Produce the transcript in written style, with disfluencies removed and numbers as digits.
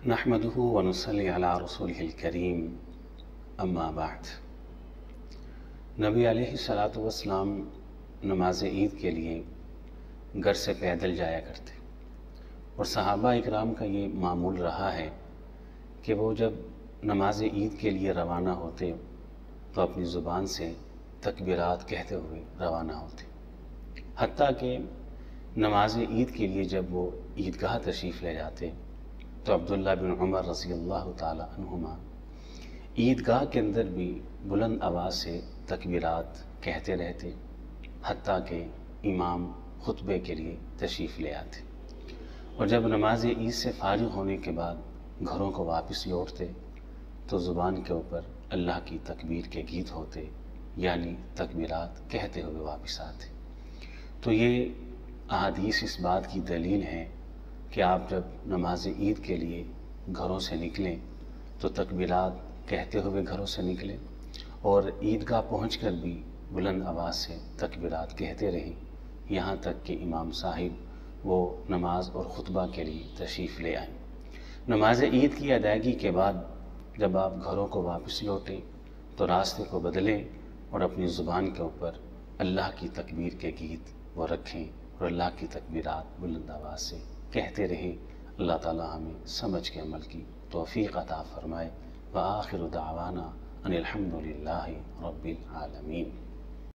नहमदुहु व नुसल्ली अला रसूलिहिल करीम अम्मा बाद। नबी अलैहिस्सलातु वस्सलाम नमाज ईद के लिए घर से पैदल जाया करते और सहाबा इकराम का ये मामूल रहा है कि वो जब नमाज ईद के लिए रवाना होते तो अपनी ज़ुबान से तकबीरात कहते हुए रवाना होते, हत्ता कि नमाज ईद के लिए जब वो ईदगाह तशरीफ़ ले जाते तो अब्दुल्ला बिन उमर रज़ी अल्लाह ताला अन्हुमा ईदगाह के अंदर भी बुलंद आवाज़ से तकबीरात कहते रहते, हत्ता कि इमाम खुतबे के लिए तशरीफ़ ले आते। और जब नमाज ईद से फारिग होने के बाद घरों को वापस लौटते तो ज़ुबान के ऊपर अल्लाह की तकबीर के गीत होते, यानी तकबीरात कहते हुए वापस आते। तो ये अहादीस इस बात की दलील है कि आप जब नमाज ईद के लिए घरों से निकलें तो तकबीरात कहते हुए घरों से निकलें और ईदगाह पहुंचकर भी बुलंद आवाज़ से तकबीरात कहते रहें, यहाँ तक कि इमाम साहिब वो नमाज और ख़ुतबा के लिए तशरीफ़ ले आएँ। नमाज ईद की अदायगी के बाद जब आप घरों को वापस लौटें तो रास्ते को बदलें और अपनी ज़ुबान के ऊपर अल्लाह की तकबीर के गीत वो रखें और अल्लाह की तकबीरात बुलंद आवाज़ से कहते रहें। अल्लाह ताला हमें समझ के अमल की तौफ़ीक़ अता फ़रमाए। व आखिरु दावाना अनिल हम्दुलिल्लाहि रब्बिल आलमीन।